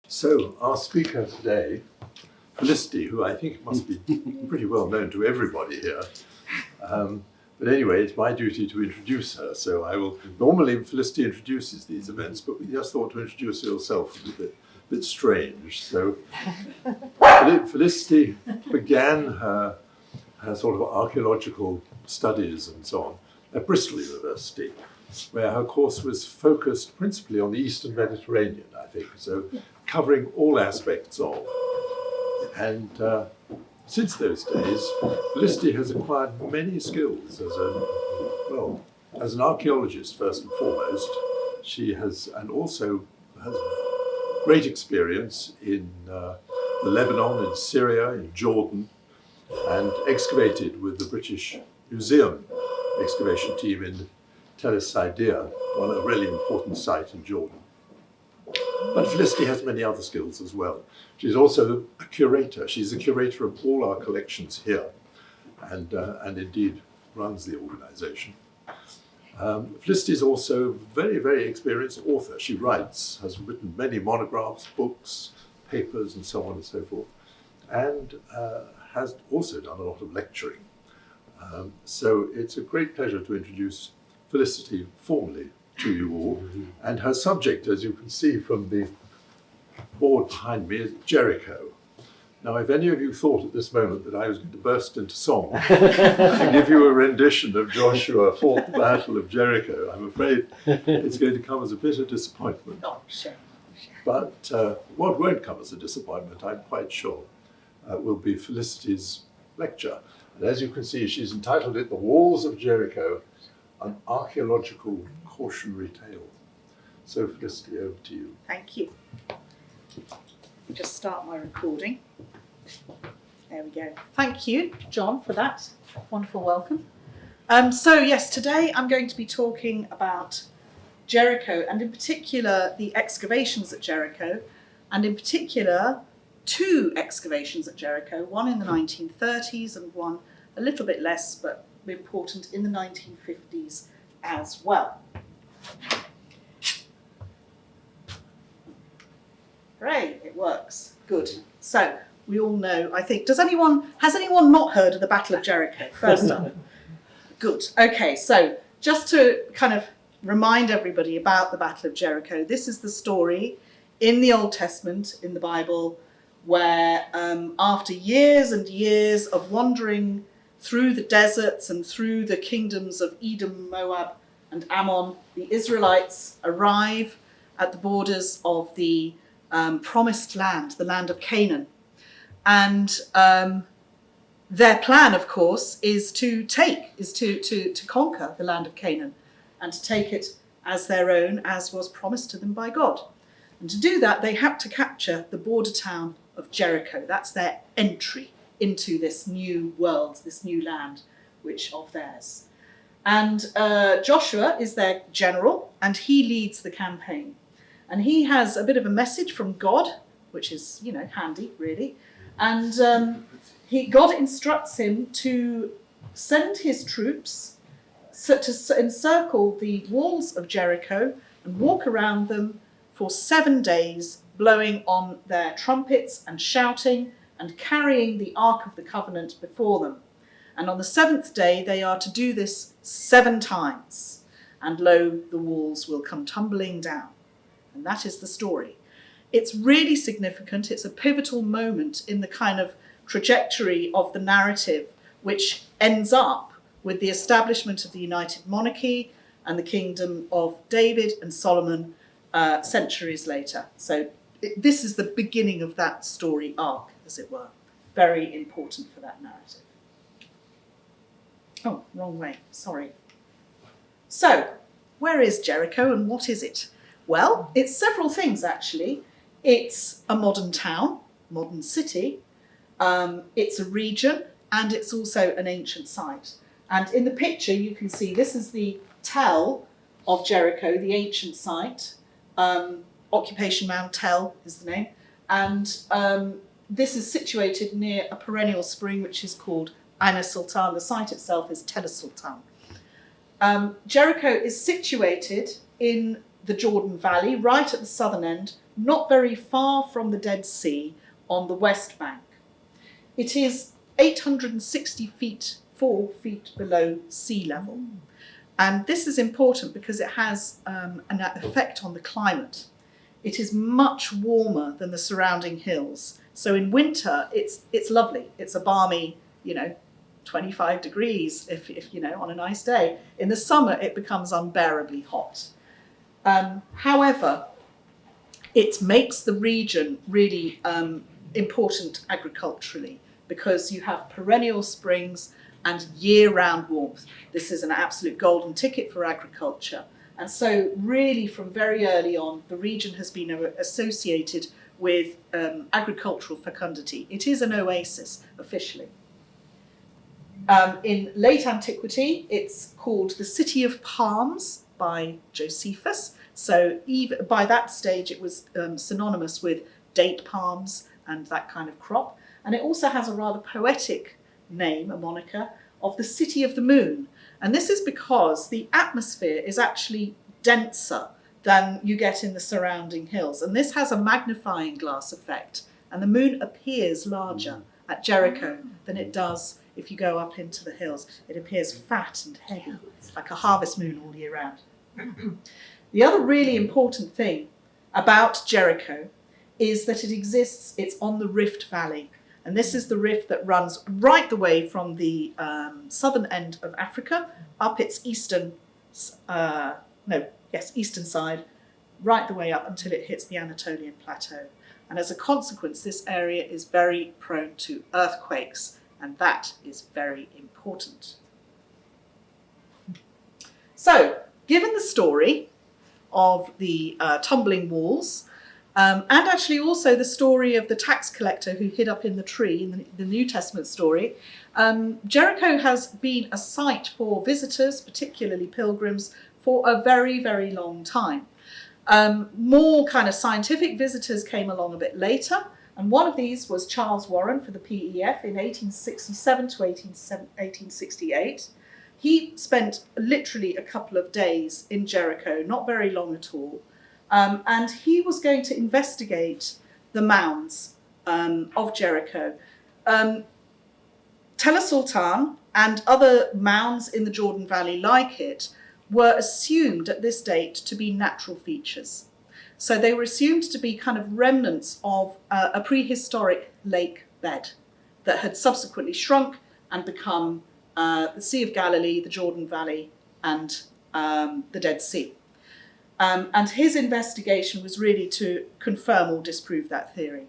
So our speaker today, Felicity, who I think must be pretty well known to everybody here. But anyway, it's my duty to introduce her. So I will, normally Felicity introduces these events, but we just thought to introduce herself a bit strange. So Felicity began her sort of archaeological studies and so on at Bristol University, where her course was focused principally on the Eastern Mediterranean, I think, so covering all aspects of. And since those days, Felicity has acquired many skills as an archaeologist, first and foremost. She has, and also has great experience in the Lebanon, in Syria, in Jordan, and excavated with the British Museum excavation team in Tel Sidea, one a really important site in Jordan. But Felicity has many other skills as well. She's also a curator. She's a curator of all our collections here, and indeed runs the organisation. Felicity is also a very, very experienced author. She writes, has written many monographs, books, papers, and so on and so forth, and has also done a lot of lecturing. So it's a great pleasure to introduce Felicity formally to you all. And her subject, as you can see from the board behind me, is Jericho. Now, if any of you thought at this moment that I was going to burst into song and give you a rendition of Joshua fought the Battle of Jericho, I'm afraid it's going to come as a bitter disappointment. Oh, sure. But what won't come as a disappointment, I'm quite sure, will be Felicity's lecture. And as you can see, she's entitled it The Walls of Jericho, an Archaeological Cautionary Tale. So Felicity, over to you. Thank you. Just start my recording. There we go. Thank you, John, for that wonderful welcome. So yes, today I'm going to be talking about Jericho, and in particular the excavations at Jericho, and in particular two excavations at Jericho, one in the 1930s and one a little bit less but important in the 1950s as well. Hooray, it works. Good. So we all know, I think, has anyone not heard of the Battle of Jericho? First up. Good. Okay, so just to kind of remind everybody about the Battle of Jericho, this is the story in the Old Testament, in the Bible, where after years and years of wandering through the deserts and through the kingdoms of Edom, Moab, and Ammon, the Israelites arrive at the borders of the promised land, the land of Canaan. And their plan, of course, is to conquer the land of Canaan and to take it as their own, as was promised to them by God. And to do that, they had to capture the border town of Jericho. That's their entry into this new world, this new land, which of theirs. And Joshua is their general, and he leads the campaign. And he has a bit of a message from God, which is, handy, really. And God instructs him to send his troops to encircle the walls of Jericho and walk around them for 7 days, blowing on their trumpets and shouting and carrying the Ark of the Covenant before them. And on the 7th day, they are to do this 7 times. And lo, the walls will come tumbling down. And that is the story. It's really significant. It's a pivotal moment in the kind of trajectory of the narrative, which ends up with the establishment of the United Monarchy and the kingdom of David and Solomon centuries later. So this is the beginning of that story arc, as it were. Very important for that narrative. Oh, wrong way, sorry. So, where is Jericho and what is it? Well, it's several things, actually. It's a modern town, modern city. It's a region, and it's also an ancient site. And in the picture, you can see this is the Tell of Jericho, the ancient site. Occupation Mound Tell is the name. And this is situated near a perennial spring, which is called Ain Sultan. The site itself is Tel Sultan. Jericho is situated in the Jordan Valley, right at the southern end, not very far from the Dead Sea on the west bank. It is 860 feet, 4 feet below sea level. And this is important because it has an effect on the climate. It is much warmer than the surrounding hills. So in winter, it's lovely. It's a balmy, 25 degrees if on a nice day. In the summer, it becomes unbearably hot. However, it makes the region really important agriculturally because you have perennial springs and year-round warmth. This is an absolute golden ticket for agriculture. And so really from very early on, the region has been associated with agricultural fecundity. It is an oasis, officially. In late antiquity, it's called the City of Palms by Josephus. So even by that stage, it was synonymous with date palms and that kind of crop. And it also has a rather poetic name, a moniker, of the City of the Moon. And this is because the atmosphere is actually denser than you get in the surrounding hills. And this has a magnifying glass effect. And the moon appears larger at Jericho than it does if you go up into the hills. It appears fat and heavy, like a harvest moon all year round. The other really important thing about Jericho is that it's on the Rift Valley. And this is the rift that runs right the way from the southern end of Africa up its eastern side, right the way up until it hits the Anatolian plateau. And as a consequence, this area is very prone to earthquakes, and that is very important. So, given the story of the tumbling walls, and actually also the story of the tax collector who hid up in the tree in the New Testament story, Jericho has been a site for visitors, particularly pilgrims, for a very, very long time. More kind of scientific visitors came along a bit later, and one of these was Charles Warren for the PEF in 1867 to 1868. He spent literally a couple of days in Jericho, not very long at all. And he was going to investigate the mounds of Jericho. Tel Sultan and other mounds in the Jordan Valley like it were assumed at this date to be natural features. So they were assumed to be kind of remnants of a prehistoric lake bed that had subsequently shrunk and become the Sea of Galilee, the Jordan Valley, and the Dead Sea. And his investigation was really to confirm or disprove that theory.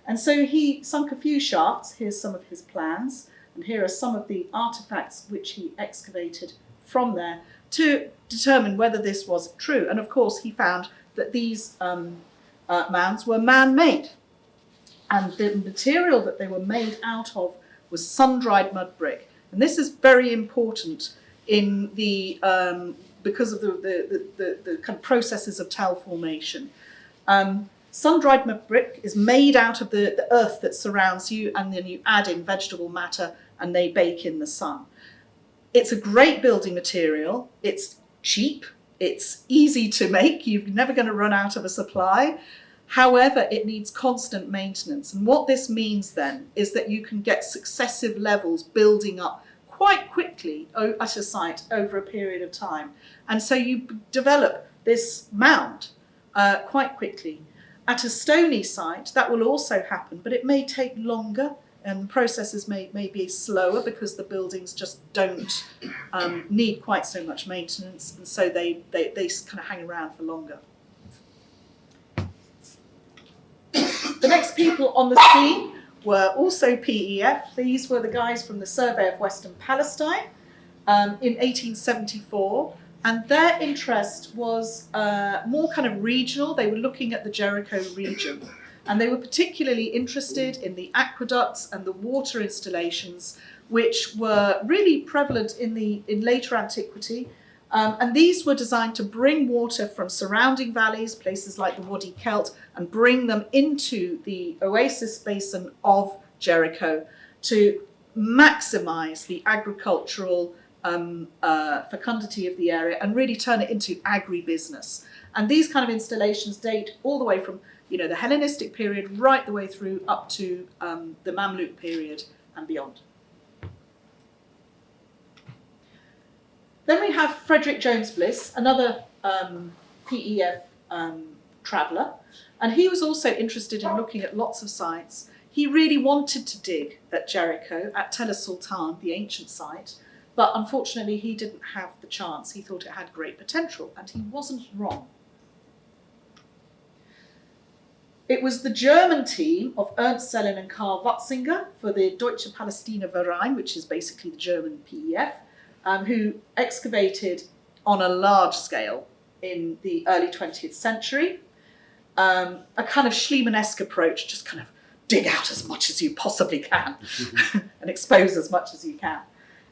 And so he sunk a few shafts. Here's some of his plans, and here are some of the artefacts which he excavated from there to determine whether this was true. And of course, he found that these mounds were man-made. And the material that they were made out of was sun-dried mud brick. And this is very important in the because of the kind of processes of tell formation. Sun-dried mud brick is made out of the earth that surrounds you, and then you add in vegetable matter and they bake in the sun. It's a great building material. It's cheap. It's easy to make. You're never going to run out of a supply. However, it needs constant maintenance. And what this means then is that you can get successive levels building up quite quickly at a site over a period of time. And so you develop this mound quite quickly. At a stony site, that will also happen, but it may take longer, and processes may be slower because the buildings just don't need quite so much maintenance, and so they kind of hang around for longer. The next people on the scene were also PEF. These were the guys from the Survey of Western Palestine in 1874. And their interest was more kind of regional. They were looking at the Jericho region. And they were particularly interested in the aqueducts and the water installations, which were really prevalent in later antiquity. And these were designed to bring water from surrounding valleys, places like the Wadi Kelt, and bring them into the oasis basin of Jericho to maximize the agricultural fecundity of the area and really turn it into agribusiness. And these kind of installations date all the way from the Hellenistic period right the way through up to the Mamluk period and beyond. Then we have Frederick Jones Bliss, another PEF traveller, and he was also interested in looking at lots of sites. He really wanted to dig at Jericho, at Tel el-Sultan, the ancient site, but unfortunately he didn't have the chance. He thought it had great potential, and he wasn't wrong. It was the German team of Ernst Zellen and Karl Watzinger for the Deutsche Palästina Verein, which is basically the German PEF, who excavated on a large scale in the early 20th century. A kind of Schliemann-esque approach, just kind of dig out as much as you possibly can and expose as much as you can.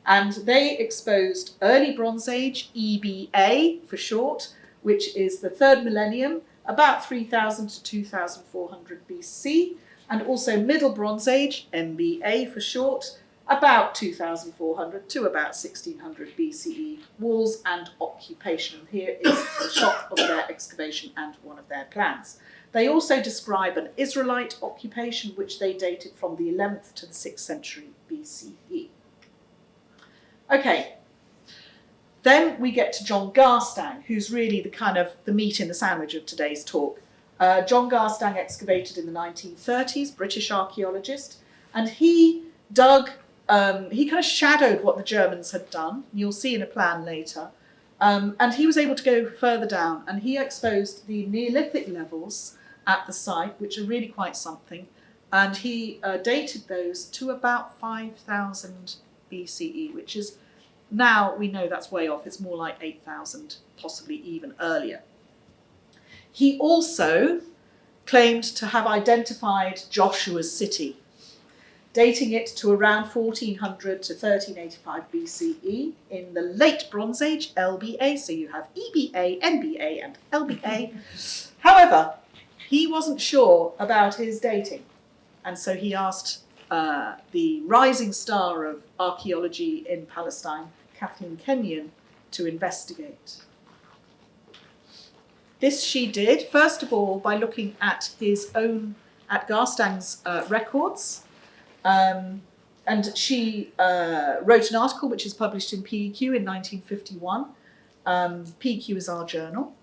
And they exposed early Bronze Age, EBA for short, which is the third millennium, about 3000 to 2400 BC, and also Middle Bronze Age, MBA for short, about 2400 to about 1600 BCE, walls and occupation. And here is a shot of their excavation and one of their plans. They also describe an Israelite occupation, which they dated from the 11th to the 6th century BCE. Okay, then we get to John Garstang, who's really the kind of the meat in the sandwich of today's talk. John Garstang excavated in the 1930s, British archaeologist, and he dug, he kind of shadowed what the Germans had done. You'll see in a plan later. And he was able to go further down, and he exposed the Neolithic levels at the site, which are really quite something. And he dated those to about 5000 BCE, which is, now we know that's way off. It's more like 8000, possibly even earlier. He also claimed to have identified Joshua's city, dating it to around 1400 to 1385 BCE in the late Bronze Age, LBA. So you have EBA, NBA, and LBA. However, he wasn't sure about his dating, and so he asked the rising star of archaeology in Palestine, Kathleen Kenyon, to investigate. This she did, first of all, by looking at Garstang's records. And she wrote an article which is published in PEQ in 1951. PEQ is our journal.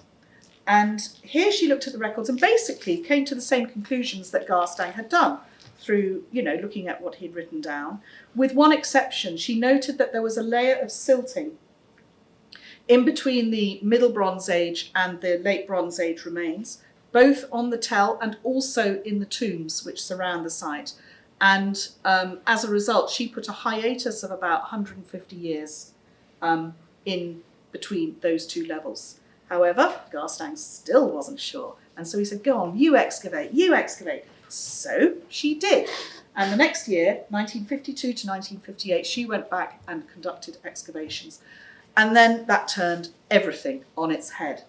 And here she looked at the records and basically came to the same conclusions that Garstang had done through, looking at what he'd written down. With one exception, she noted that there was a layer of silting in between the Middle Bronze Age and the Late Bronze Age remains, both on the Tell and also in the tombs which surround the site. And as a result, she put a hiatus of about 150 years in between those two levels. However, Garstang still wasn't sure. And so he said, go on, you excavate, you excavate. So she did. And the next year, 1952 to 1958, she went back and conducted excavations. And then that turned everything on its head.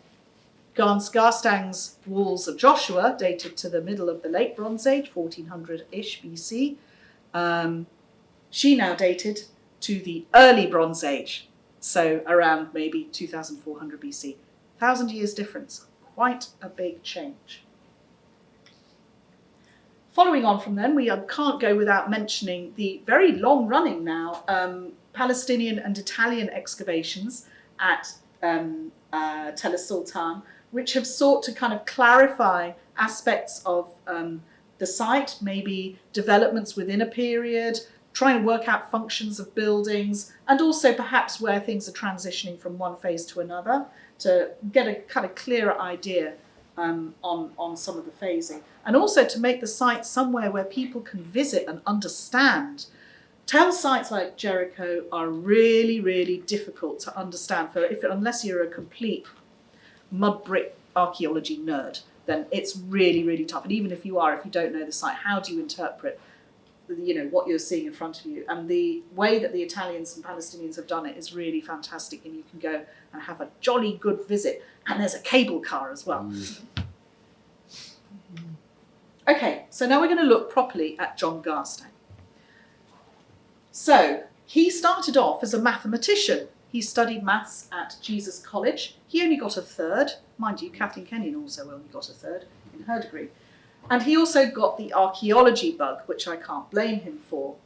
Garstang's walls of Joshua dated to the middle of the late Bronze Age, 1400-ish BC. She now dated to the early Bronze Age, so around maybe 2400 BC. 1,000 years difference, quite a big change. Following on from then, we can't go without mentioning the very long-running now Palestinian and Italian excavations at Tel el-Sultan, which have sought to kind of clarify aspects of the site, maybe developments within a period, trying to work out functions of buildings, and also perhaps where things are transitioning from one phase to another, to get a kind of clearer idea on some of the phasing. And also to make the site somewhere where people can visit and understand. Tell sites like Jericho are really, really difficult to understand unless you're a complete mud brick archaeology nerd, then it's really, really tough. And even if you don't know the site, how do you interpret what you're seeing in front of you? And the way that the Italians and Palestinians have done it is really fantastic, and you can go and have a jolly good visit. And there's a cable car as well. Okay, so now we're going to look properly at John Garstang. So He started off as a mathematician. He studied maths at Jesus College. He only got a third. Mind you, Kathleen Kenyon also only got a third in her degree. And he also got the archaeology bug, which I can't blame him for.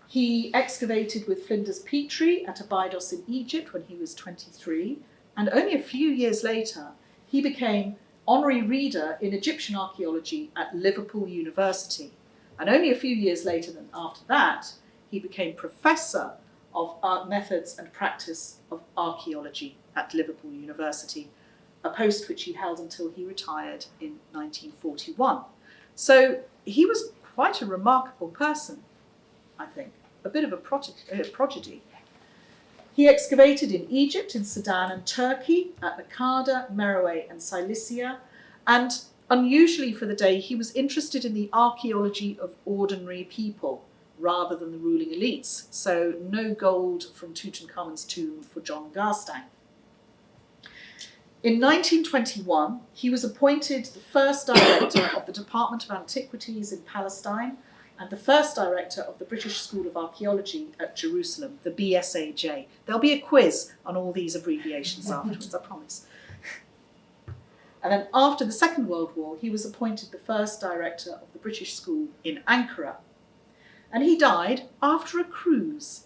He excavated with Flinders Petrie at Abydos in Egypt when he was 23, and only a few years later, he became honorary reader in Egyptian archaeology at Liverpool University. And only a few years later than after that, he became professor of art methods and practice of archaeology at Liverpool University, a post which he held until he retired in 1941. So he was quite a remarkable person, I think, a bit of a prodigy. He excavated in Egypt, in Sudan and Turkey, at Nakada, Meroe and Cilicia, and unusually for the day, he was interested in the archaeology of ordinary people rather than the ruling elites. So no gold from Tutankhamun's tomb for John Garstang. In 1921, he was appointed the first director of the Department of Antiquities in Palestine and the first director of the British School of Archaeology at Jerusalem, the BSAJ. There'll be a quiz on all these abbreviations afterwards, I promise. And then after the Second World War, he was appointed the first director of the British School in Ankara. And he died after a cruise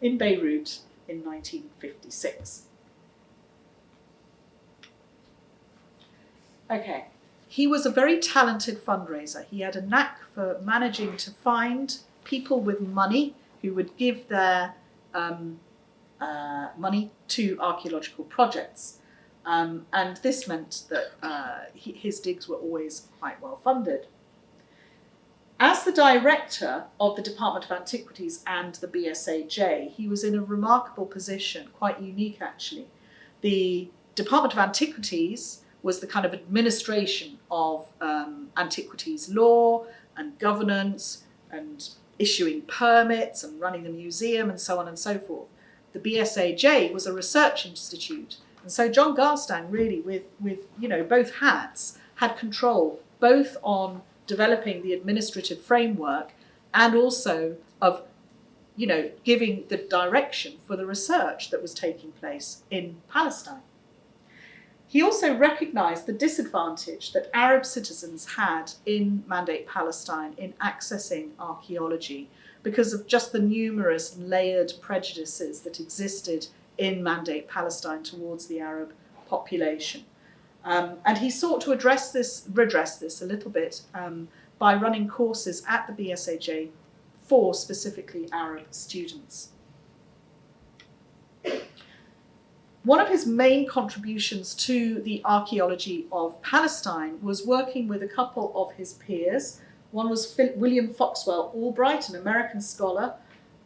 in Beirut in 1956. Okay, he was a very talented fundraiser. He had a knack for managing to find people with money who would give their money to archaeological projects. And this meant that his digs were always quite well funded. As the director of the Department of Antiquities and the BSAJ, he was in a remarkable position, quite unique actually. The Department of Antiquities was the kind of administration of antiquities law and governance and issuing permits and running the museum and so on and so forth. The BSAJ was a research institute. And so John Garstang really, with both hats, had control both on developing the administrative framework and also of, giving the direction for the research that was taking place in Palestine. He also recognised the disadvantage that Arab citizens had in Mandate Palestine in accessing archaeology because of just the numerous layered prejudices that existed in Mandate Palestine towards the Arab population. And he sought to redress this a little bit by running courses at the BSAJ for specifically Arab students. One of his main contributions to the archaeology of Palestine was working with a couple of his peers. One was William Foxwell Albright, an American scholar,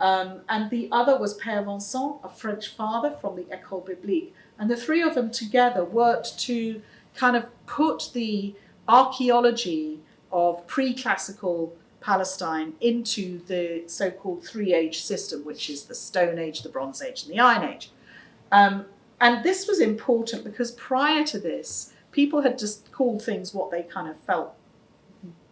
and the other was Père Vincent, a French father from the École Biblique. And the three of them together worked to kind of put the archaeology of pre-classical Palestine into the so-called three-age system, which is the Stone Age, the Bronze Age, and the Iron Age. And this was important because prior to this, people had just called things what they kind of felt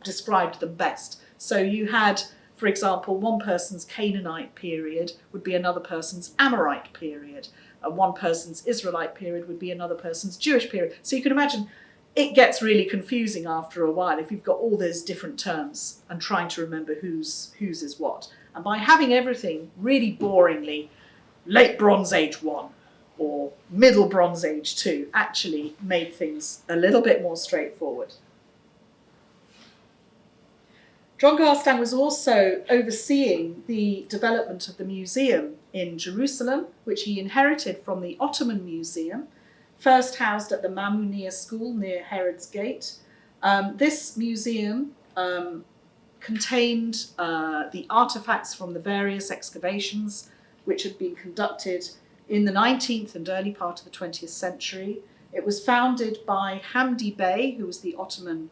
described them best. So you had, for example, one person's Canaanite period would be another person's Amorite period. One person's Israelite period would be another person's Jewish period. So you can imagine it gets really confusing after a while if you've got all those different terms and trying to remember whose is what. And by having everything really boringly Late Bronze Age 1 or Middle Bronze Age 2 actually made things a little bit more straightforward. John Garstang was also overseeing the development of the museum in Jerusalem, which he inherited from the Ottoman Museum, first housed at the Mamounia School near Herod's Gate. This museum contained the artefacts from the various excavations which had been conducted in the 19th and early part of the 20th century. It was founded by Hamdi Bey, who was the Ottoman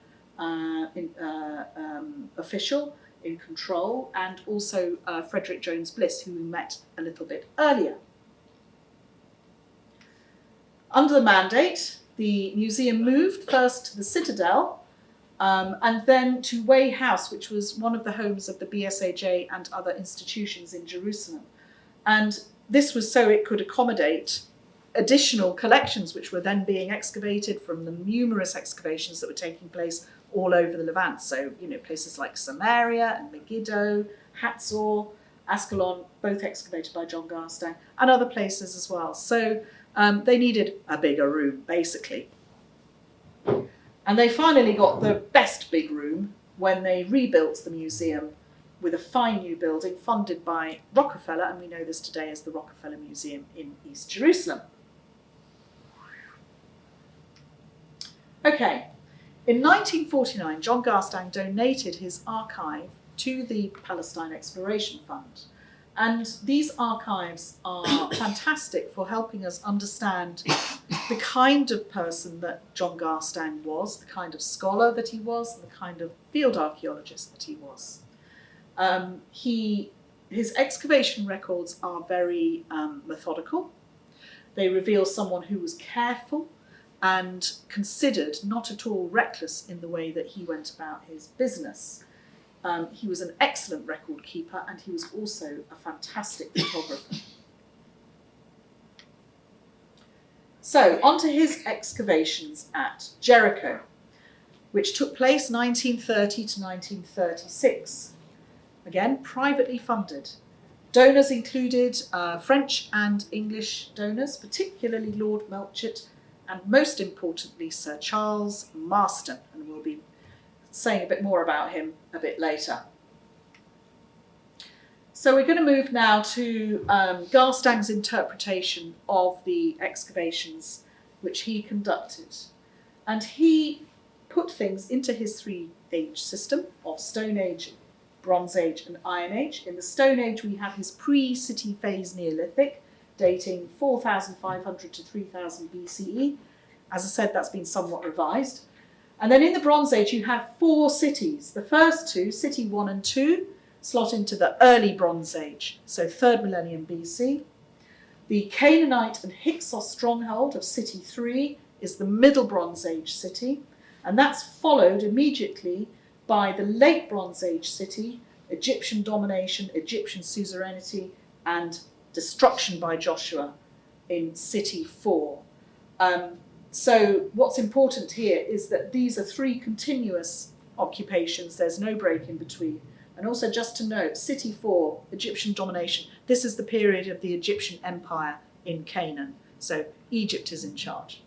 official in control, and also Frederick Jones Bliss, who we met a little bit earlier. Under the Mandate, the museum moved first to the Citadel, and then to Way House, which was one of the homes of the BSAJ and other institutions in Jerusalem. And this was so it could accommodate additional collections which were then being excavated from the numerous excavations that were taking place all over the Levant. So, places like Samaria and Megiddo, Hatzor, Ascalon, both excavated by John Garstang, and other places as well. So they needed a bigger room, basically. And they finally got the best big room when they rebuilt the museum with a fine new building funded by Rockefeller, and we know this today as the Rockefeller Museum in East Jerusalem. Okay, in 1949, John Garstang donated his archive to the Palestine Exploration Fund. And these archives are fantastic for helping us understand the kind of person that John Garstang was, the kind of scholar that he was, and the kind of field archaeologist that he was. His excavation records are very methodical. They reveal someone who was careful and considered, not at all reckless in the way that he went about his business. He was an excellent record keeper, and he was also a fantastic photographer. So, on to his excavations at Jericho, which took place 1930 to 1936. Again, privately funded. Donors included French and English donors, particularly Lord Melchett, and most importantly, Sir Charles Marston, and we'll be saying a bit more about him a bit later. So we're going to move now to Garstang's interpretation of the excavations which he conducted. And he put things into his 3-age system of Stone Age, Bronze Age and Iron Age. In the Stone Age we have his pre-city phase Neolithic, dating 4,500 to 3,000 BCE. As I said, that's been somewhat revised. And then in the Bronze Age, you have 4 cities. The first 2, City 1 and 2, slot into the early Bronze Age, so 3rd millennium BC. The Canaanite and Hyksos stronghold of City 3 is the Middle Bronze Age city, and that's followed immediately by the Late Bronze Age city, Egyptian domination, Egyptian suzerainty, and destruction by Joshua in City 4. So what's important here is that these are 3 continuous occupations. There's no break in between. And also just to note, City 4, Egyptian domination, this is the period of the Egyptian Empire in Canaan. So Egypt is in charge.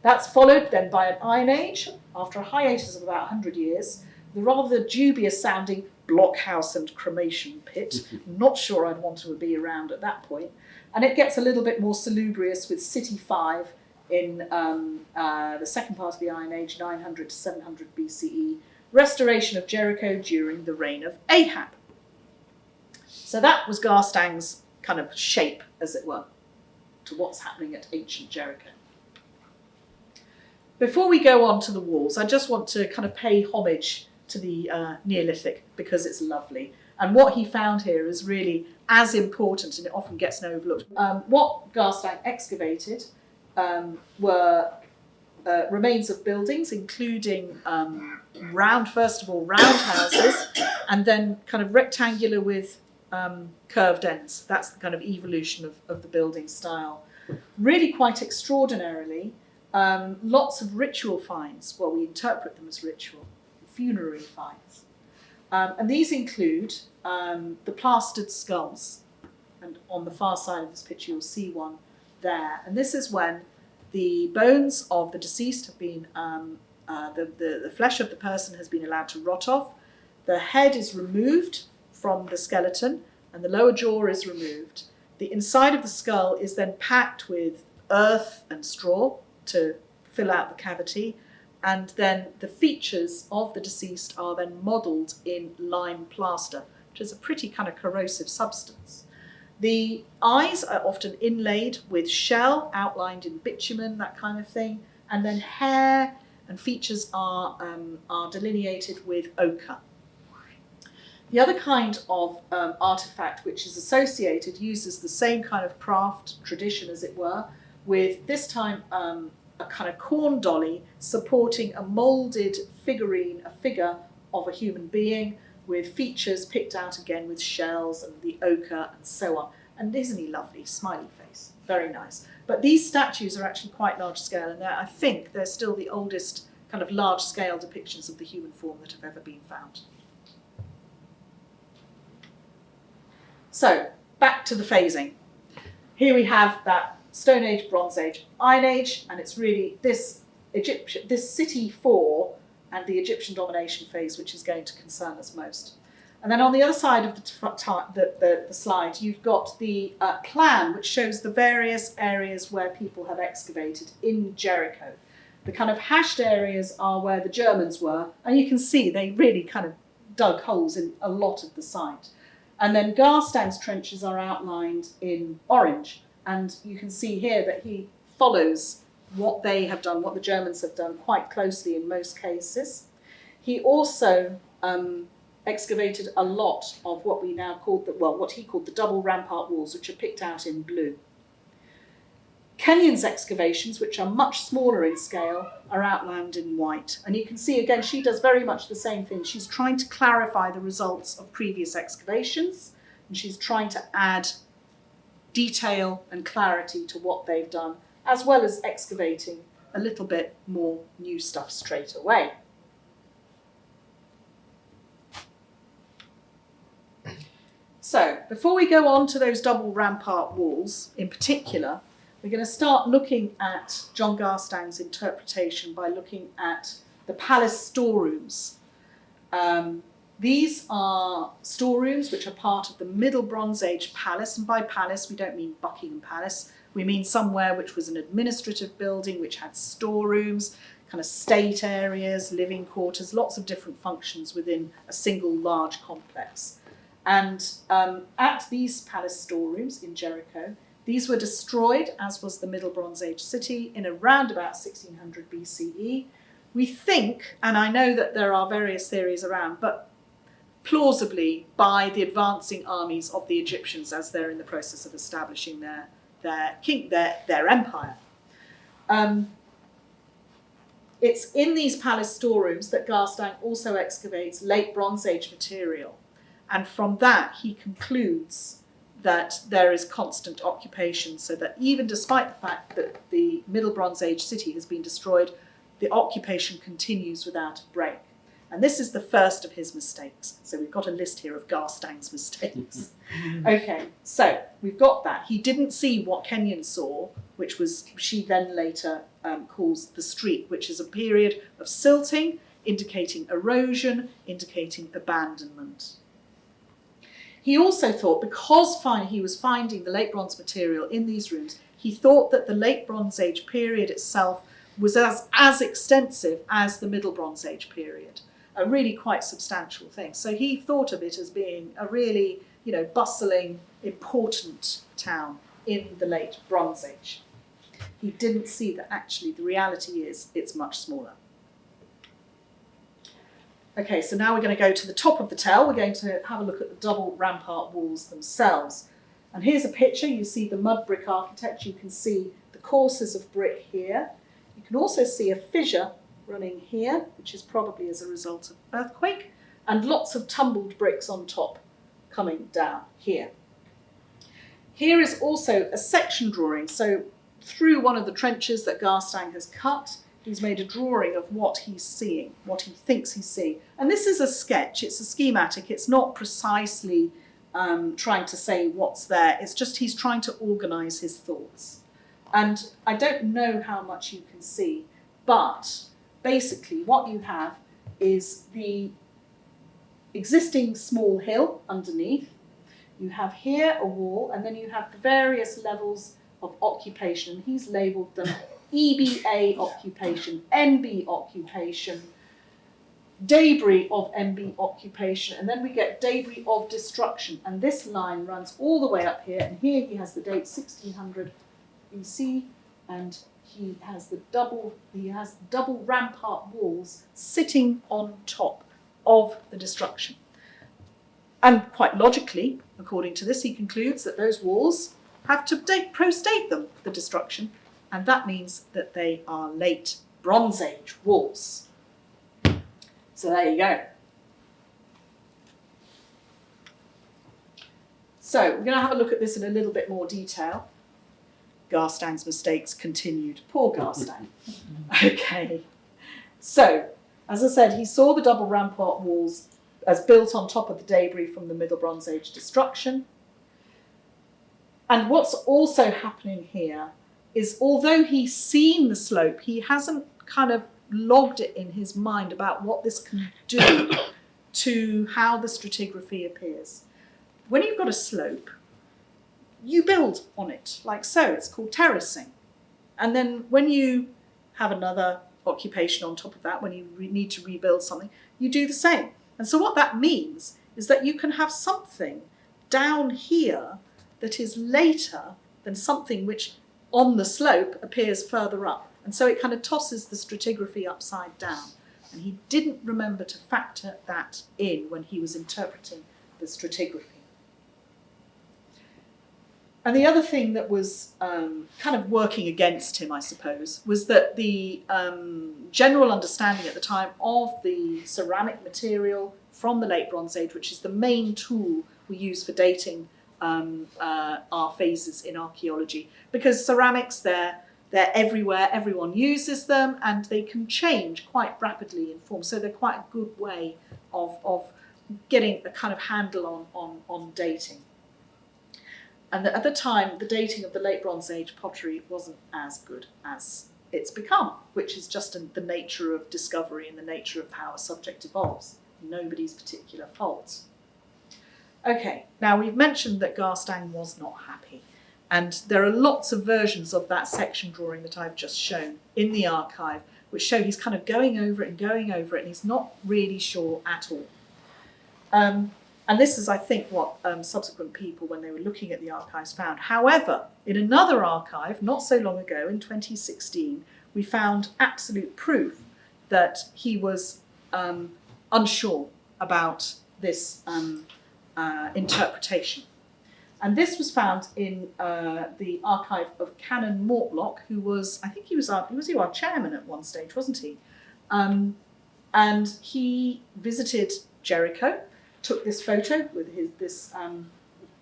That's followed then by an Iron Age, after a hiatus of about 100 years, the rather dubious sounding blockhouse and cremation pit. Not sure I'd want to be around at that point. And it gets a little bit more salubrious with City 5 in the second part of the Iron Age, 900 to 700 BCE, restoration of Jericho during the reign of Ahab. So that was Garstang's kind of shape, as it were, to what's happening at ancient Jericho. Before we go on to the walls, I just want to kind of pay homage to the Neolithic because it's lovely. And what he found here is really as important, and it often gets overlooked. What Garstang excavated were remains of buildings, including round houses, and then kind of rectangular with curved ends. That's the kind of evolution of the building style. Really quite extraordinarily, lots of ritual finds. Well, we interpret them as ritual, funerary finds. And these include the plastered skulls. And on the far side of this picture, you'll see one there. And this is when the bones of the deceased have been, the flesh of the person has been allowed to rot off. The head is removed from the skeleton and the lower jaw is removed. The inside of the skull is then packed with earth and straw to fill out the cavity. And then the features of the deceased are then modelled in lime plaster, which is a pretty kind of corrosive substance. The eyes are often inlaid with shell, outlined in bitumen, that kind of thing. And then hair and features are delineated with ochre. The other kind of artefact which is associated uses the same kind of craft tradition, as it were, with this time a a kind of corn dolly supporting a moulded figurine, a figure of a human being with features picked out again with shells and the ochre and so on. And isn't he lovely? Smiley face. Very nice. But these statues are actually quite large scale, and I think they're still the oldest kind of large scale depictions of the human form that have ever been found. So, back to the phasing. Here we have that Stone Age, Bronze Age, Iron Age, and it's really this city 4 and the Egyptian domination phase which is going to concern us most. And then on the other side of the slide, you've got the plan which shows the various areas where people have excavated in Jericho. The kind of hashed areas are where the Germans were, and you can see they really kind of dug holes in a lot of the site. And then Garstang's trenches are outlined in orange, and you can see here that he follows what they have done, what the Germans have done, quite closely in most cases. He also excavated a lot of what we now call what he called the double rampart walls, which are picked out in blue. Kenyon's excavations, which are much smaller in scale, are outlined in white. And you can see, again, she does very much the same thing. She's trying to clarify the results of previous excavations, and she's trying to add detail and clarity to what they've done, as well as excavating a little bit more new stuff straight away. So, before we go on to those double rampart walls in particular, we're going to start looking at John Garstang's interpretation by looking at the palace storerooms. These are storerooms which are part of the Middle Bronze Age palace, and by palace we don't mean Buckingham Palace, we mean somewhere which was an administrative building which had storerooms, kind of state areas, living quarters, lots of different functions within a single large complex. And at these palace storerooms in Jericho, these were destroyed, as was the Middle Bronze Age city, in around about 1600 BCE. We think, and I know that there are various theories around, but plausibly by the advancing armies of the Egyptians as they're in the process of establishing their empire. It's in these palace storerooms that Garstang also excavates late Bronze Age material. And from that, he concludes that there is constant occupation, so that even despite the fact that the Middle Bronze Age city has been destroyed, the occupation continues without a break. And this is the first of his mistakes. So we've got a list here of Garstang's mistakes. Okay, so we've got that. He didn't see what Kenyon saw, which was, she then later calls the streak, which is a period of silting, indicating erosion, indicating abandonment. He also thought, because he was finding the late bronze material in these rooms, he thought that the late Bronze Age period itself was as extensive as the Middle Bronze Age period, a really quite substantial thing. So he thought of it as being a really, bustling, important town in the late Bronze Age. He didn't see that actually the reality is it's much smaller. Okay, so now we're going to go to the top of the tell. We're going to have a look at the double rampart walls themselves. And here's a picture. You see the mud brick architecture. You can see the courses of brick here. You can also see a fissure running here, which is probably as a result of earthquake, and lots of tumbled bricks on top coming down here. Here is also a section drawing. So through one of the trenches that Garstang has cut, he's made a drawing of what he's seeing, what he thinks he's seeing. And this is a sketch, it's a schematic, it's not precisely trying to say what's there, it's just he's trying to organise his thoughts. And I don't know how much you can see, but basically what you have is the existing small hill underneath. You have here a wall, and then you have the various levels of occupation. He's labelled them EBA occupation, NB occupation, debris of NB occupation, and then we get debris of destruction. And this line runs all the way up here, and here he has the date 1600 BC, and he has double rampart walls sitting on top of the destruction. And quite logically, according to this, he concludes that those walls have to post-date them, the destruction, and that means that they are late Bronze Age walls. So there you go. So we're going to have a look at this in a little bit more detail. Garstang's mistakes continued. Poor Garstang. Okay. So, as I said, he saw the double rampart walls as built on top of the debris from the Middle Bronze Age destruction. And what's also happening here is, although he's seen the slope, he hasn't kind of logged it in his mind about what this can do to how the stratigraphy appears. When you've got a slope, you build on it like so. It's called terracing. And then when you have another occupation on top of that, when you need to rebuild something, you do the same. And so what that means is that you can have something down here that is later than something which on the slope appears further up. And so it kind of tosses the stratigraphy upside down. And he didn't remember to factor that in when he was interpreting the stratigraphy. And the other thing that was kind of working against him, I suppose, was that the general understanding at the time of the ceramic material from the Late Bronze Age, which is the main tool we use for dating our phases in archaeology, because ceramics, they're everywhere, everyone uses them, and they can change quite rapidly in form. So they're quite a good way of getting a kind of handle on dating. And at the time, the dating of the Late Bronze Age pottery wasn't as good as it's become, which is just the nature of discovery and the nature of how a subject evolves. Nobody's particular fault. Okay, now we've mentioned that Garstang was not happy. And there are lots of versions of that section drawing that I've just shown in the archive, which show he's kind of going over it, and he's not really sure at all. And this is, I think, what subsequent people, when they were looking at the archives, found. However, in another archive, not so long ago, in 2016, we found absolute proof that he was unsure about this interpretation. And this was found in the archive of Canon Mortlock, who was, I think he was our chairman at one stage, wasn't he? And he visited Jericho, took this photo with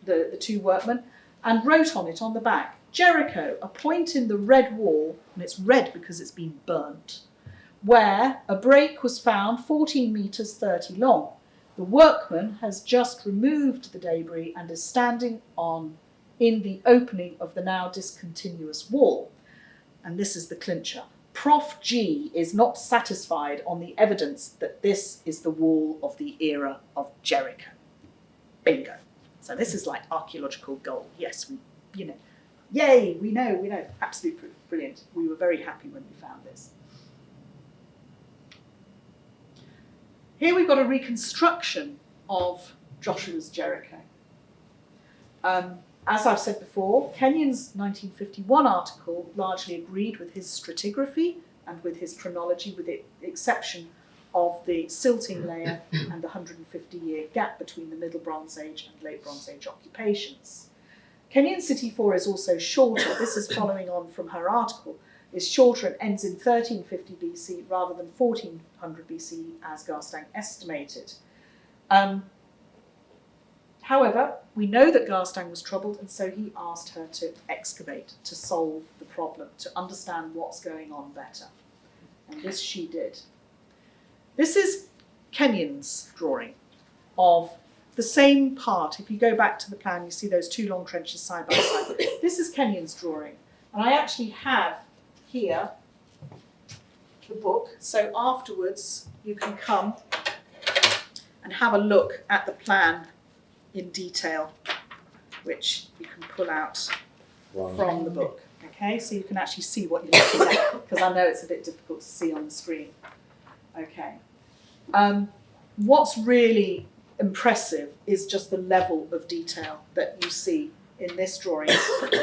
the two workmen, and wrote on it on the back, Jericho, a point in the red wall, and it's red because it's been burnt, where a break was found 14 metres 30 long. The workman has just removed the debris and is standing in the opening of the now discontinuous wall. And this is the clincher. Prof G is not satisfied on the evidence that this is the wall of the era of Jericho. Bingo. So this is like archaeological gold. Yes, yay, we know. Absolute proof. Brilliant. We were very happy when we found this. Here we've got a reconstruction of Joshua's Jericho. As I've said before, Kenyon's 1951 article largely agreed with his stratigraphy and with his chronology, with the exception of the silting layer and the 150-year gap between the Middle Bronze Age and Late Bronze Age occupations. Kenyon's City 4 is also shorter. This is following on from her article. Is shorter and ends in 1350 BC rather than 1400 BC as Garstang estimated. However, we know that Garstang was troubled, and so he asked her to excavate, to solve the problem, to understand what's going on better. And this she did. This is Kenyon's drawing of the same part. If you go back to the plan, you see those two long trenches side by side. This is Kenyon's drawing. And I actually have here the book, so afterwards you can come and have a look at the plan in detail, which you can pull out from the book. Okay, so you can actually see what you're looking at, because I know it's a bit difficult to see on the screen. Okay. What's really impressive is just the level of detail that you see in this drawing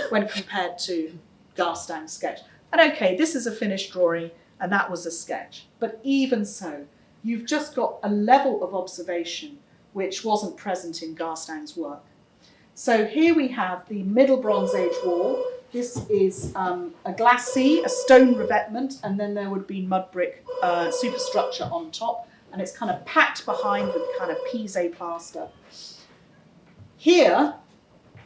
when compared to Garstang's sketch. And okay, this is a finished drawing and that was a sketch. But even so, you've just got a level of observation which wasn't present in Garstang's work. So here we have the Middle Bronze Age wall, This is a glacis, a stone revetment, and then there would be mud brick superstructure on top, and it's kind of packed behind with kind of Pisé plaster. Here,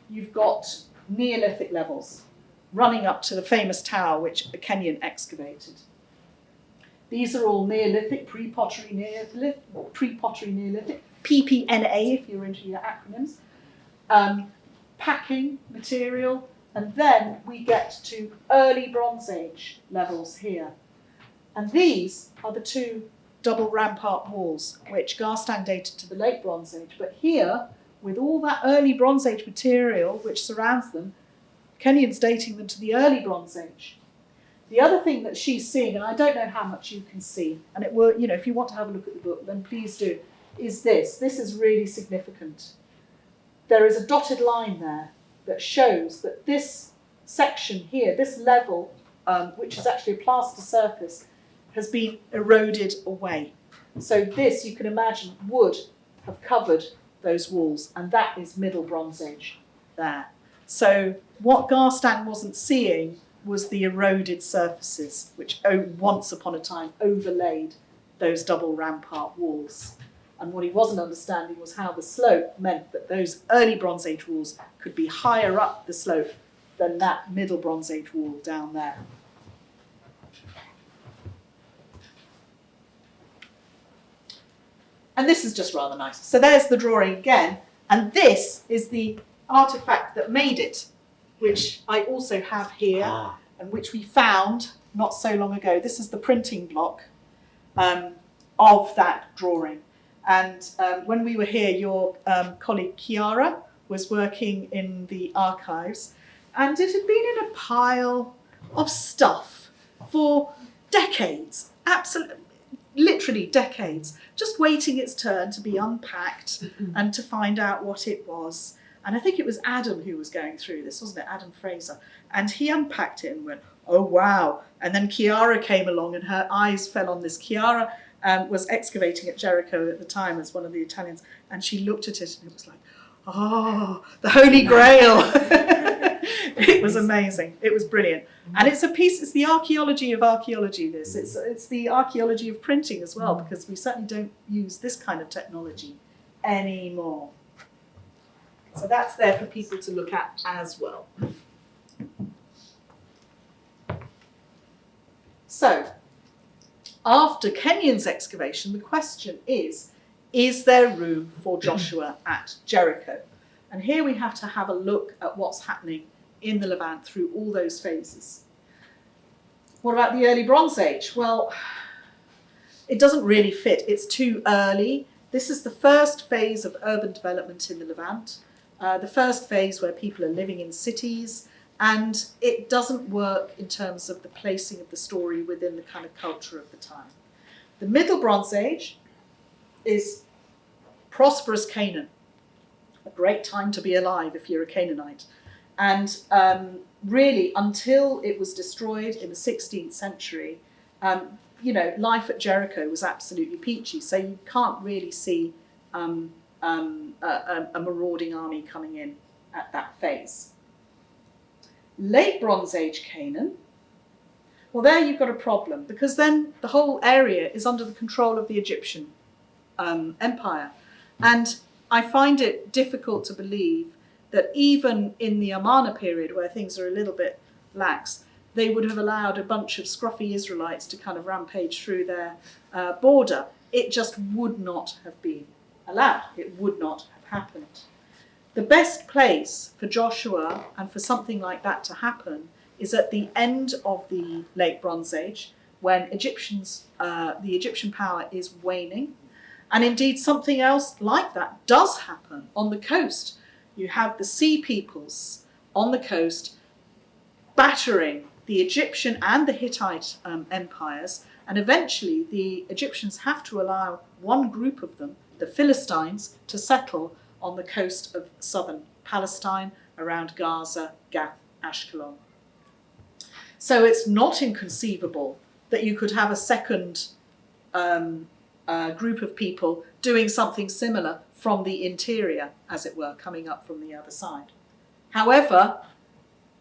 you've got Neolithic levels running up to the famous tower which Kenyon excavated. These are all Neolithic, pre-pottery Neolithic, PPNA if you're into your acronyms, packing material, and then we get to early Bronze Age levels here. And these are the two double rampart walls, which Garstang dated to the late Bronze Age. But here, with all that early Bronze Age material which surrounds them, Kenyon's dating them to the early Bronze Age. The other thing that she's seeing, and I don't know how much you can see, and it will, if you want to have a look at the book, then please do, is this. This is really significant. There is a dotted line there that shows that this section here, this level, which is actually a plaster surface, has been eroded away. So this, you can imagine, would have covered those walls, and that is Middle Bronze Age there. So what Garstang wasn't seeing was the eroded surfaces, which once upon a time overlaid those double rampart walls. And what he wasn't understanding was how the slope meant that those early Bronze Age walls could be higher up the slope than that Middle Bronze Age wall down there. And this is just rather nice. So there's the drawing again, and this is the artefact that made it, which I also have here, and which we found not so long ago. This is the printing block of that drawing. And when we were here, your colleague Chiara was working in the archives, and it had been in a pile of stuff for decades, absolutely, literally decades, just waiting its turn to be unpacked and to find out what it was. And I think it was Adam who was going through this, wasn't it? Adam Fraser. And he unpacked it and went, oh, wow. And then Chiara came along and her eyes fell on this. Chiara was excavating at Jericho at the time as one of the Italians. And she looked at it and it was like, oh, the Holy Grail. It was amazing. It was brilliant. And it's a piece, it's the archaeology of archaeology, this. It's the archaeology of printing as well, because we certainly don't use this kind of technology anymore. So that's there for people to look at as well. So, after Kenyon's excavation, the question is there room for Joshua at Jericho? And here we have to have a look at what's happening in the Levant through all those phases. What about the early Bronze Age? Well, it doesn't really fit. It's too early. This is the first phase of urban development in the Levant, the first phase where people are living in cities, and it doesn't work in terms of the placing of the story within the kind of culture of the time. The Middle Bronze Age is prosperous Canaan, a great time to be alive if you're a Canaanite. And really, until it was destroyed in the 16th century, life at Jericho was absolutely peachy. So you can't really see a marauding army coming in at that phase. Late Bronze Age Canaan, well, there you've got a problem, because then the whole area is under the control of the Egyptian empire. And I find it difficult to believe that even in the Amarna period, where things are a little bit lax, they would have allowed a bunch of scruffy Israelites to kind of rampage through their border. It just would not have been allowed. It would not have happened. The best place for Joshua and for something like that to happen is at the end of the late Bronze Age, when the Egyptian power is waning. And indeed, something else like that does happen on the coast. You have the Sea Peoples on the coast battering the Egyptian and the Hittite empires, and eventually the Egyptians have to allow one group of them, the Philistines, to settle on the coast of southern Palestine around Gaza, Gath, Ashkelon. So it's not inconceivable that you could have a second group of people doing something similar from the interior, as it were, coming up from the other side. However,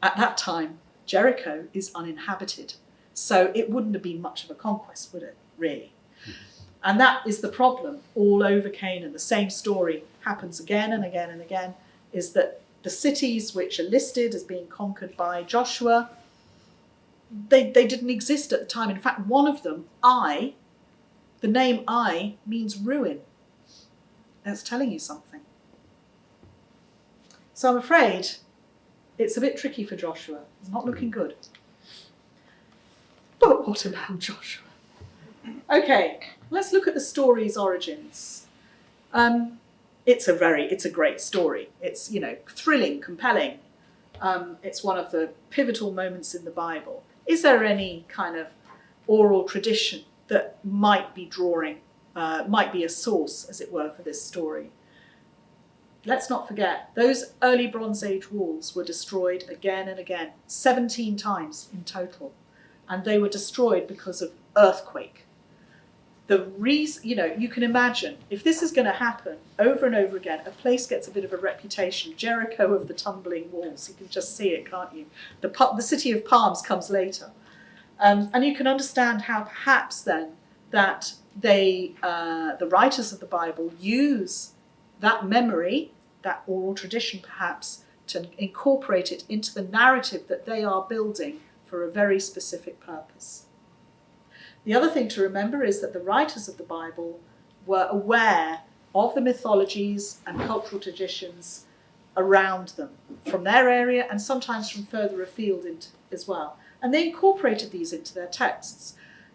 at that time, Jericho is uninhabited. So it wouldn't have been much of a conquest, would it, really? And that is the problem all over Canaan. The same story happens again and again and again, is that the cities which are listed as being conquered by Joshua, they didn't exist at the time. In fact, one of them, Ai, the name Ai means ruin. That's telling you something. So I'm afraid it's a bit tricky for Joshua. It's not looking good. But what about Joshua? Okay, let's look at the story's origins. It's a great story. It's, thrilling, compelling. It's one of the pivotal moments in the Bible. Is there any kind of oral tradition that might be might be a source, as it were, for this story? Let's not forget, those early Bronze Age walls were destroyed again and again, 17 times in total. And they were destroyed because of earthquake. The reason, you can imagine, if this is going to happen over and over again, a place gets a bit of a reputation. Jericho of the tumbling walls. You can just see it, can't you? The city of palms comes later. And you can understand how perhaps then that the writers of the Bible use that memory, that oral tradition perhaps, to incorporate it into the narrative that they are building for a very specific purpose. The other thing to remember is that the writers of the Bible were aware of the mythologies and cultural traditions around them, from their area and sometimes from further afield as well. And they incorporated these into their texts.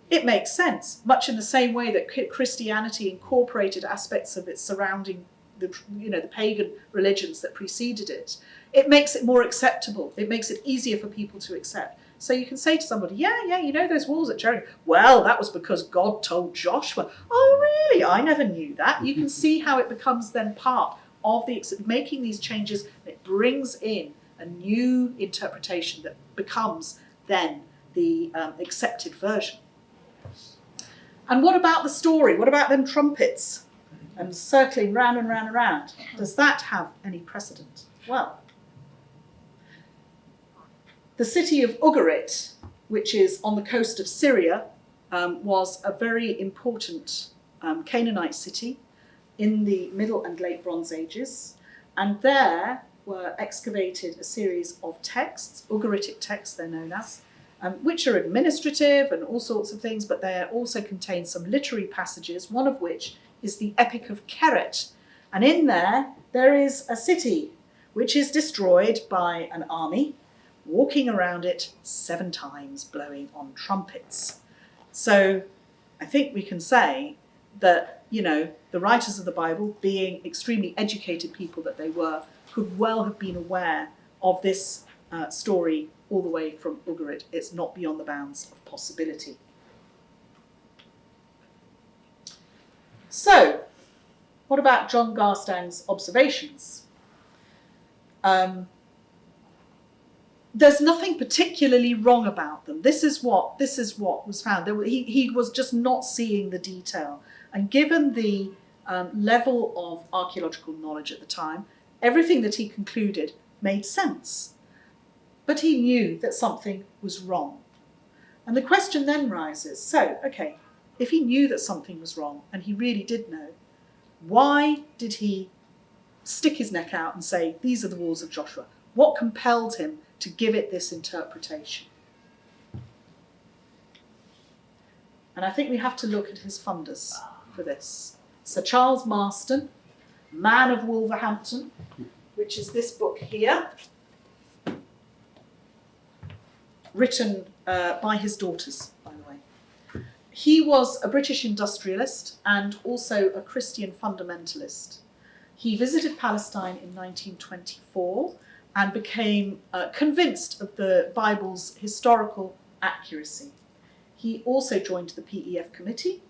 It makes sense, much in the same way that Christianity incorporated aspects of its surrounding the pagan religions that preceded it. It makes it more acceptable. It makes it easier for people to accept. So you can say to somebody, yeah, those walls at Jericho. Well, that was because God told Joshua. Oh, really? I never knew that. You can see how it becomes then part of making these changes. It brings in a new interpretation that becomes then the accepted version. And what about the story? What about them trumpets and circling round and round and round? Does that have any precedent? Well, the city of Ugarit, which is on the coast of Syria, was a very important Canaanite city in the Middle and Late Bronze Ages. And there were excavated a series of texts, Ugaritic texts they're known as, which are administrative and all sorts of things, but they also contain some literary passages, one of which is the Epic of Keret. And in there is a city which is destroyed by an army, walking around it 7 times, blowing on trumpets. So I think we can say that, the writers of the Bible, being extremely educated people that they were, could well have been aware of this story all the way from Ugarit. It's not beyond the bounds of possibility. So, what about John Garstang's observations? There's nothing particularly wrong about them. This is what was found. He was just not seeing the detail. And given the level of archaeological knowledge at the time, everything that he concluded made sense. But he knew that something was wrong. And the question then rises, if he knew that something was wrong, and he really did know, why did he stick his neck out and say, these are the walls of Joshua? What compelled him to give it this interpretation? And I think we have to look at his funders for this. Sir Charles Marston, Man of Wolverhampton, which is this book here, written by his daughters, by the way. He was a British industrialist and also a Christian fundamentalist. He visited Palestine in 1924 and became convinced of the Bible's historical accuracy. He also joined the PEF committee,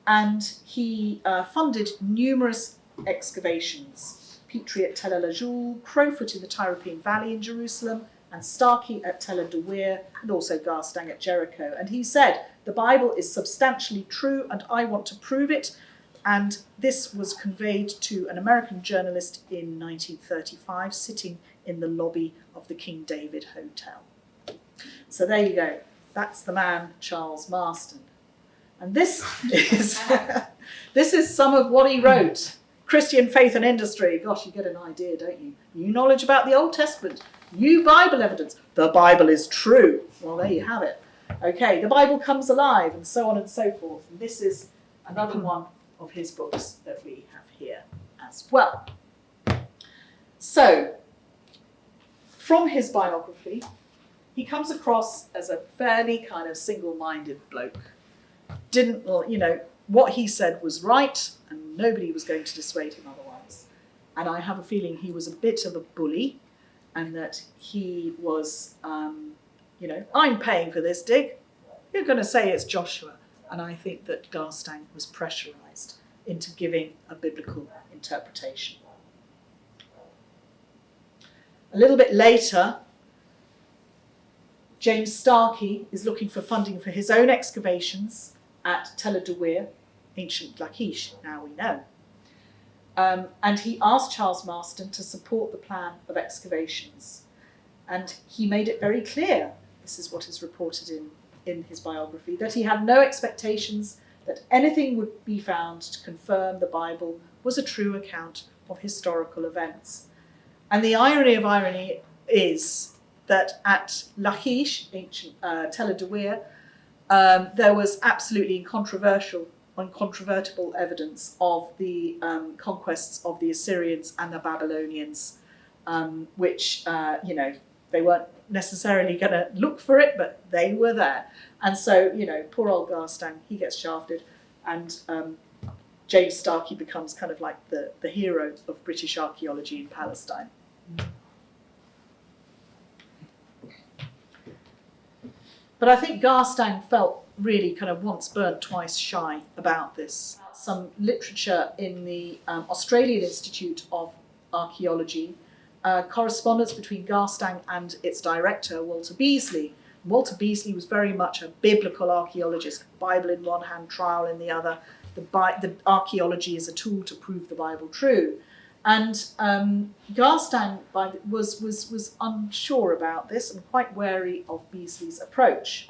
and he funded numerous excavations. Petrie at Tel el-Ajul, Crowfoot in the Tyropean Valley in Jerusalem, and Starkey at Tel el-Dawir, and also Garstang at Jericho. And he said, the Bible is substantially true and I want to prove it. And this was conveyed to an American journalist in 1935, sitting in the lobby of the King David Hotel. So there you go. That's the man, Charles Marston. And this is some of what he wrote. Christian Faith and Industry. Gosh, you get an idea, don't you? New knowledge about the Old Testament. New Bible evidence. The Bible is true. Well, there you have it. Okay, the Bible comes alive, and so on and so forth. And this is another one of his books that we have here as well. So, from his biography, he comes across as a fairly kind of single-minded bloke. Didn't, what he said was right, and nobody was going to dissuade him otherwise. And I have a feeling he was a bit of a bully, and that he was, I'm paying for this dig. You're going to say it's Joshua. And I think that Garstang was pressurised into giving a biblical interpretation. A little bit later, James Starkey is looking for funding for his own excavations at Tel Dawir, ancient Lachish, now we know. And he asked Charles Marston to support the plan of excavations. And he made it very clear, this is what is reported in his biography, that he had no expectations that anything would be found to confirm the Bible was a true account of historical events. And the irony of irony is that at Lachish, ancient Tel Dawir, there was absolutely uncontrovertible evidence of the conquests of the Assyrians and the Babylonians, which, they weren't necessarily going to look for it, but they were there. And so, poor old Garstang, he gets shafted, and James Starkey becomes kind of like the hero of British archaeology in Palestine. But I think Garstang felt really kind of once burnt, twice shy about this. Some literature in the Australian Institute of Archaeology, correspondence between Garstang and its director, Walter Beasley. Walter Beasley was very much a biblical archaeologist, Bible in one hand, trial in the other. The archaeology is a tool to prove the Bible true. And Garstang was unsure about this and quite wary of Beasley's approach.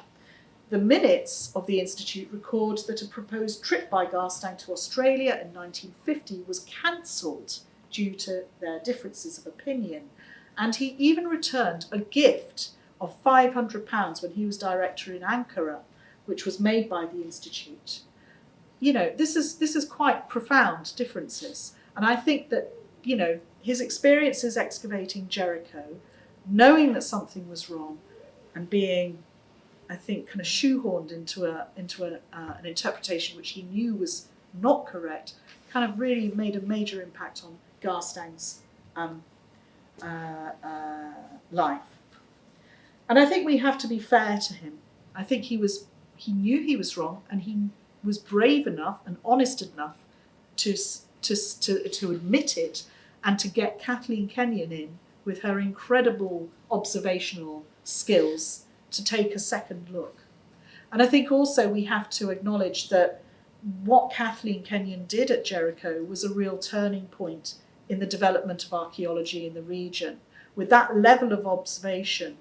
The minutes of the Institute record that a proposed trip by Garstang to Australia in 1950 was cancelled due to their differences of opinion. And he even returned a gift of £500 when he was director in Ankara, which was made by the Institute. This is quite profound differences. And I think that, his experiences excavating Jericho, knowing that something was wrong, and being, I think, kind of shoehorned into an interpretation which he knew was not correct, kind of really made a major impact on Garstang's life. And I think we have to be fair to him. I think he knew he was wrong, and he was brave enough and honest enough to admit it, and to get Kathleen Kenyon in with her incredible observational skills to take a second look. And I think also we have to acknowledge that what Kathleen Kenyon did at Jericho was a real turning point in the development of archaeology in the region. With that level of observation,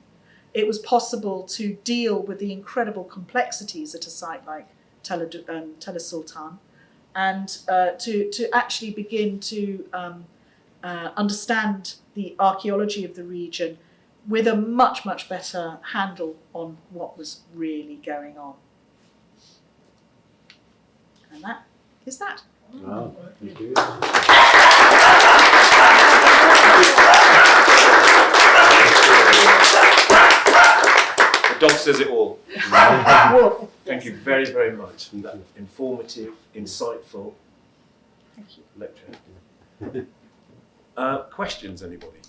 it was possible to deal with the incredible complexities at a site like Tel Sultan, and to actually begin to understand the archaeology of the region with a much, much better handle on what was really going on. And that is that. Wow, thank you. The dog says it all. Wolf. Thank you very, very much for that informative, insightful Thank you. lecture. Questions, anybody?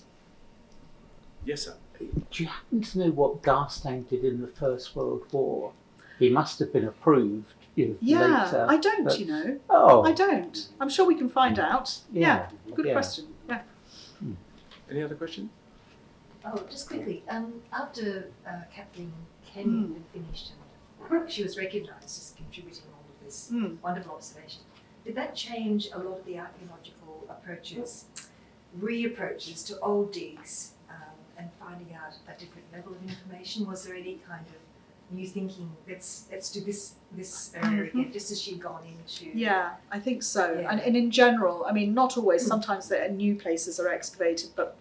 Yes, sir. Do you happen to know what Garstang did in the First World War? He must have been approved later. I don't, but... Oh. I don't. I'm sure we can find out. Yeah. Good question. Yeah. Any other questions? Oh, just quickly, after Kathleen Kenyon had finished and she was recognised as contributing all of this wonderful observation, did that change a lot of the archaeological approaches, reapproaches to old digs and finding out a different level of information? Was there any kind of new thinking? Let's do this area again, just as she'd gone into. Yeah, I think so. Yeah. And in general, I mean, not always. Sometimes there are new places are excavated, but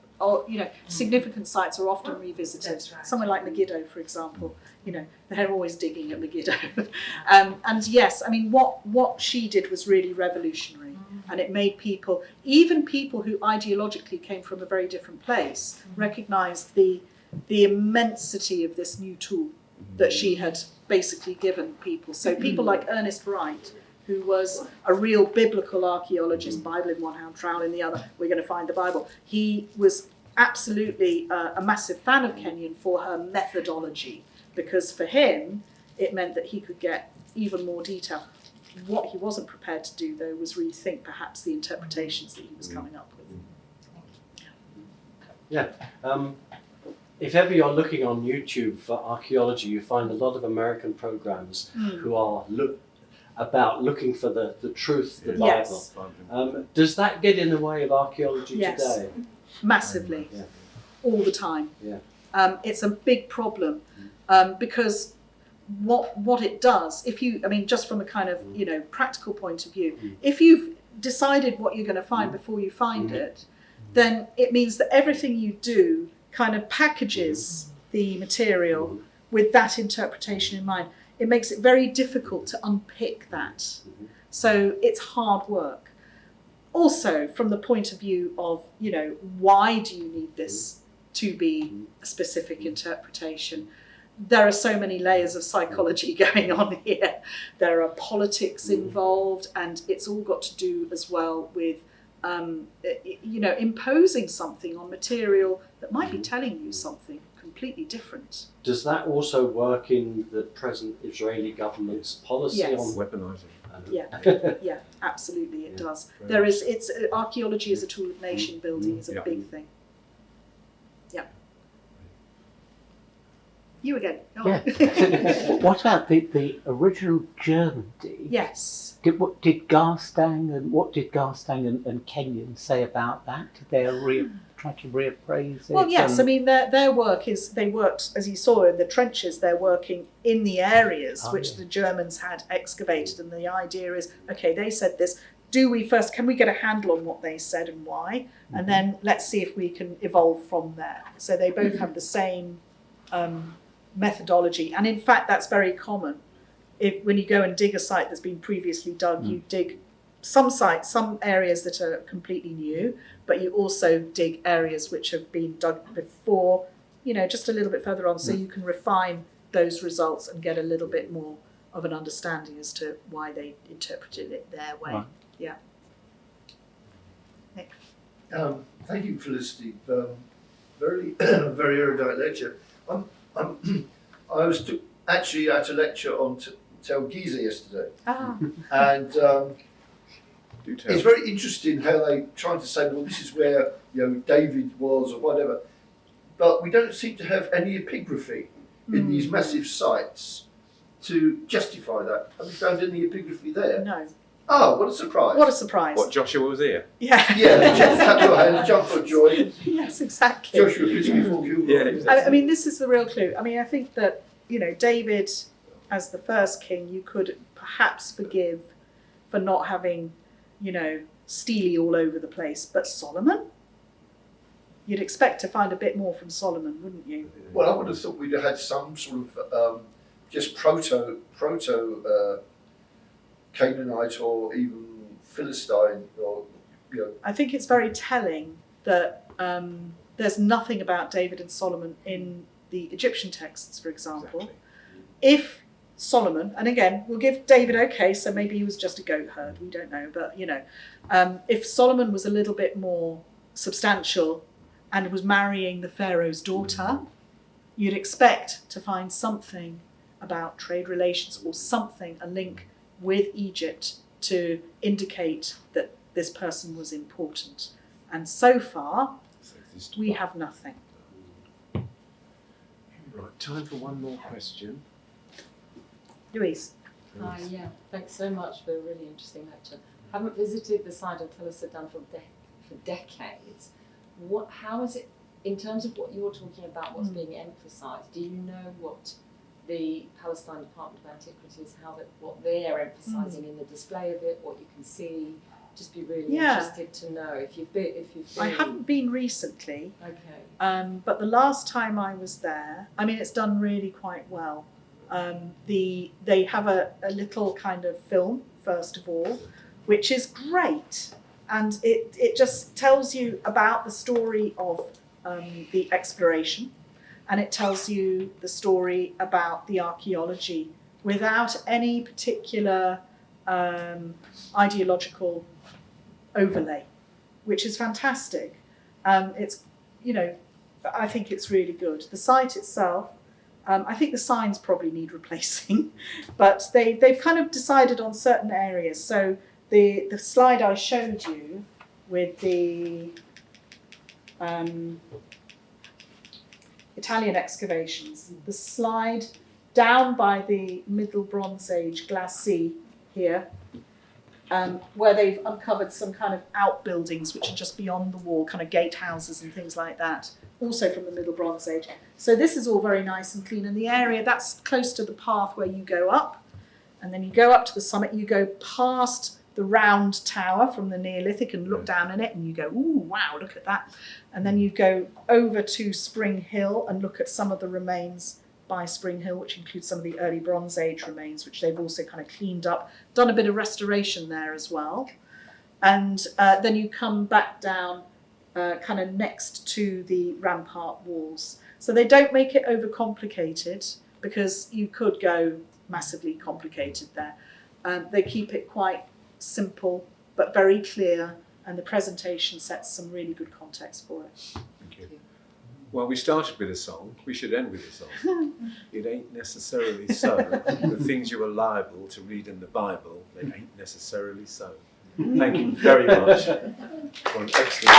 significant sites are often revisited. That's right. Somewhere like Megiddo, for example. They're always digging at Megiddo. And yes, I mean, what she did was really revolutionary, and it made people, even people who ideologically came from a very different place, recognise the immensity of this new tool that she had basically given people. So people like Ernest Wright, who was a real biblical archaeologist, Bible in one hand, trowel in the other, we're going to find the Bible. He was absolutely a massive fan of Kenyon for her methodology, because for him, it meant that he could get even more detail. What he wasn't prepared to do, though, was rethink perhaps the interpretations that he was coming up with. Yeah. If ever you're looking on YouTube for archaeology, you find a lot of American programs who are looking for the truth, the Bible. Yes. Does that get in the way of archaeology Yes. today? Massively, Yeah. all the time. Yeah. It's a big problem because what it does, just from a kind of practical point of view, if you've decided what you're going to find before you find it, then it means that everything you do kind of packages the material with that interpretation in mind. It makes it very difficult to unpick that. So it's hard work. Also, from the point of view of, why do you need this to be a specific interpretation? There are so many layers of psychology going on here. There are politics involved, and it's all got to do as well with, imposing something on material that might be telling you something completely different. Does that also work in the present Israeli government's policy Yes. on Weaponizing. Yeah, absolutely, it does. Archaeology as a tool of nation building is a big thing. Yeah. You again. Oh. Yeah. What about the original German dig? Yes. What did Garstang and Kenyon say about that? Did they try to reappraise it? Well, yes. I mean, their work is, they worked, as you saw in the trenches, they're working in the areas which the Germans had excavated. And the idea is, okay, they said this. Can we get a handle on what they said and why? And then let's see if we can evolve from there. So they both have the same methodology. And in fact, that's very common. When you go and dig a site that's been previously dug, you dig some areas that are completely new, but you also dig areas which have been dug before, just a little bit further on, so you can refine those results and get a little bit more of an understanding as to why they interpreted it their way. Right. Yeah. Nick. Thank you, Felicity. Very, very erudite lecture. I was actually at a lecture on Tel Giza yesterday, and Do tell. it's very interesting how they try to say, well, this is where David was or whatever, but we don't seem to have any epigraphy in these massive sites to justify that. Have you found any epigraphy there? No. Oh, what a surprise! What a surprise. What, Joshua was here? Yeah. Yeah, clap your hands, jump for joy. Yes, exactly. Joshua kissed before Kilgore. Yeah, exactly. I mean, this is the real clue. I mean, I think that, David, as the first king, you could perhaps forgive for not having, steely all over the place. But Solomon? You'd expect to find a bit more from Solomon, wouldn't you? Well, I would have thought we'd have had some sort of just proto Canaanite or even Philistine, or I think it's very telling that there's nothing about David and Solomon in the Egyptian texts, for example. Exactly. If Solomon, and again, we'll give David okay, so maybe he was just a goat herd, we don't know, but if Solomon was a little bit more substantial and was marrying the Pharaoh's daughter, you'd expect to find something about trade relations or something, a link with Egypt to indicate that this person was important. And so far, we have nothing. Right, time for one more question. Louise? Hi, yeah, thanks so much for a really interesting lecture. I haven't visited the site until it's done for decades. How is it in terms of what you're talking about, what's being emphasised, do you know what the Palestine Department of Antiquities, what they're emphasising in the display of it, what you can see? Just be really interested to know if you've been. I haven't been recently, Okay. but the last time I was there, I mean, it's done really quite well. They have a little kind of film, first of all, which is great. And it just tells you about the story of the exploration, and it tells you the story about the archaeology without any particular ideological overlay, which is fantastic. It's, I think it's really good. The site itself, I think the signs probably need replacing, but they've kind of decided on certain areas. So the slide I showed you with the Italian excavations, the slide down by the Middle Bronze Age glacis here, where they've uncovered some kind of outbuildings which are just beyond the wall, kind of gatehouses and things like that, also from the Middle Bronze Age. So this is all very nice and clean. And the area, that's close to the path where you go up, and then you go up to the summit, you go past the round tower from the Neolithic and look down in it, and you go, ooh, wow, look at that. And then you go over to Spring Hill and look at some of the remains by Spring Hill, which includes some of the early Bronze Age remains, which they've also kind of cleaned up, done a bit of restoration there as well. And then you come back down kind of next to the rampart walls. So they don't make it overcomplicated, because you could go massively complicated there. They keep it quite simple but very clear, and the presentation sets some really good context for it. Thank you. Well, we started with a song, we should end with a song. It ain't necessarily so. The things you are liable to read in the Bible, they ain't necessarily so. Thank you very much for an excellent